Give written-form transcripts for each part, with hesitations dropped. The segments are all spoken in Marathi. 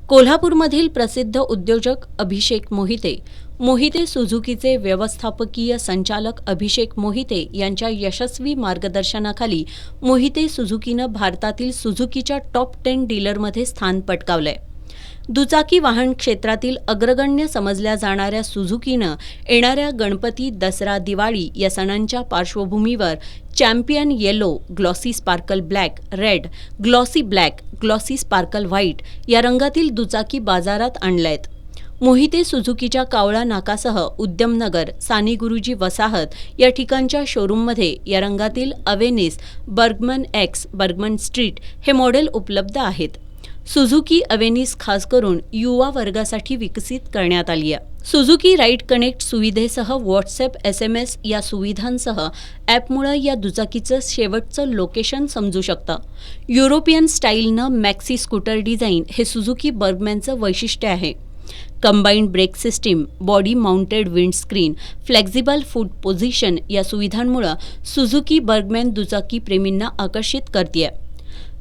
कोल्हापूरमधील प्रसिद्ध उद्योजक अभिषेक मोहिते सुझुकीचे व्यवस्थापकीय संचालक अभिषेक मोहिते यांच्या यशस्वी मार्गदर्शनाखाली मोहिते सुझुकीनं भारतातील सुझुकीच्या टॉप 10 डीलरमध्ये स्थान पटकावलंय. दुचाकी वाहन क्षेत्रातील अग्रगण्य समजल्या जाणाऱ्या सुझुकीनं येणाऱ्या गणपती, दसरा, दिवाळी या सणांच्या पार्श्वभूमीवर champion yellow, glossy sparkle black, red, glossy black, glossy sparkle white या रंगातील दुचाकी बाजारात आणल्यात. मोहिते सुझुकीच्या कावळा नाकासह उद्यमनगर, साने गुरुजी वसाहत या ठिकाणच्या शोरूममध्ये या रंगातील अवेनिस, बर्गमन एक्स, बर्गमन स्ट्रीट हे मॉडेल उपलब्ध आहेत. सुझुकी अवेनिस खास करून युवा वर्गासाठी विकसित करण्यात आली आहे. सुझुकी राईड कनेक्ट सुविधेसह व्हॉट्सॲप, SMS या सुविधांसह ॲपमुळे या दुचाकीचं शेवटचं लोकेशन समजू शकतं. युरोपियन स्टाईलनं मॅक्सी स्कूटर डिझाईन हे सुझुकी बर्गमॅनचं वैशिष्ट्य आहे. Combined brake system, body mounted windscreen, flexible foot position या सुविधांमुळे सुझुकी बर्गमॅन दुचाकी प्रेमींना आकर्षित करते.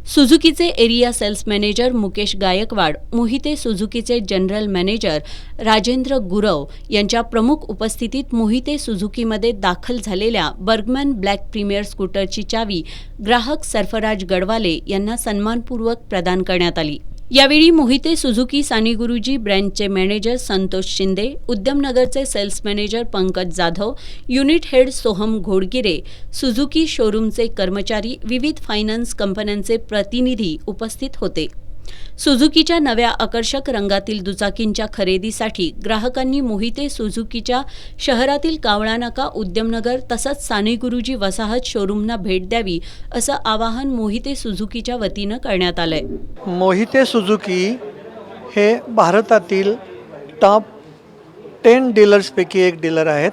सुझुकीचे area sales manager Mukesh Gaikwad, Mohite सुझुकीचे जनरल मॅनेजर राजेंद्र गुरव यांच्या प्रमुख उपस्थितीत मोहिते सुझुकीमध्ये दाखल झालेल्या बर्गमॅन ब्लॅक प्रीमियर स्कूटरची चावी ग्राहक सरफराज गडवाले यांना सन्मानपूर्वक प्रदान करण्यात आली. यावेळी मोहिते सुझुकी साने गुरुजी ब्रँचचे मॅनेजर संतोष शिंदे, उद्यमनगरचे sales manager Pankaj Jadhav, unit head Soham Ghodgire, Suzuki शोरूमचे कर्मचारी, विविध फायनान्स कंपन्यांचे प्रतिनिधी उपस्थित होते. सुझुकीच्या नव्या आकर्षक रंगातील दुचाकींच्या खरेदीसाठी ग्राहकांनी मोहिते सुझुकीच्या शहरातील कावळा नाका, उद्यमनगर तसंच साने गुरुजी वसाहत शोरूमना भेट द्यावी असं आवाहन मोहिते सुझुकीच्या वतीनं करण्यात आलंय. मोहिते सुझुकी हे भारतातील टॉप 10 डीलर्सपैकी एक डीलर आहेत.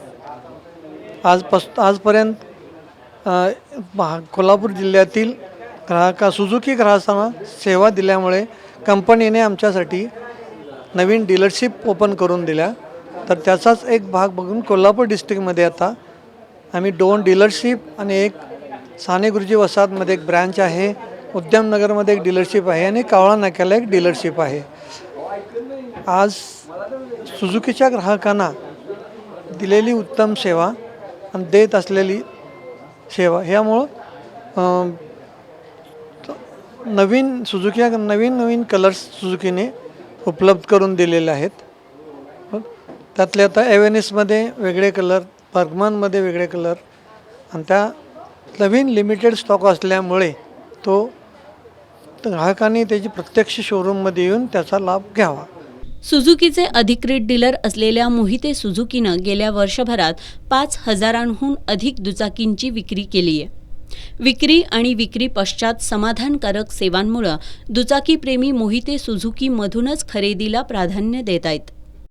आजपर्यंत कोल्हापूर जिल्ह्यातील सुझुकी ग्राहकांना सेवा दिल्यामुळे कंपनीने आमच्यासाठी नवीन डीलरशिप ओपन करून दिल्या. तर त्याचाच एक भाग बघून कोल्हापूर डिस्ट्रिक्टमध्ये आता आम्ही 2 डीलरशिप आणि एक साने गुरुजी वसाहतमध्ये एक ब्रँच आहे, उद्यमनगरमध्ये एक डीलरशिप आहे आणि कावळा नाक्याला एक डीलरशिप आहे. आज सुझुकीच्या ग्राहकांना दिलेली उत्तम सेवा आणि देत असलेली सेवा ह्यामुळं नवीन कलर्स सुझुकीने उपलब्ध करून दिलेले आहेत. त्यातले आता एव्हेनिसमध्ये वेगळे कलर, बर्गमनमध्ये वेगळे कलर आणि त्या नवीन लिमिटेड स्टॉक असल्यामुळे तो ग्राहकांनी त्याची प्रत्यक्ष शोरूममध्ये येऊन त्याचा लाभ घ्यावा. सुझुकीचे अधिकृत डीलर असलेल्या मोहिते सुझुकीनं गेल्या वर्षभरात 5,000हून अधिक दुचाकींची विक्री केली आहे. विक्री आणि विक्री पश्चात समाधानकारक सेवांमुळे दुचाकी प्रेमी मोहिते सुझुकीमधूनच खरेदीला प्राधान्य देत आहेत.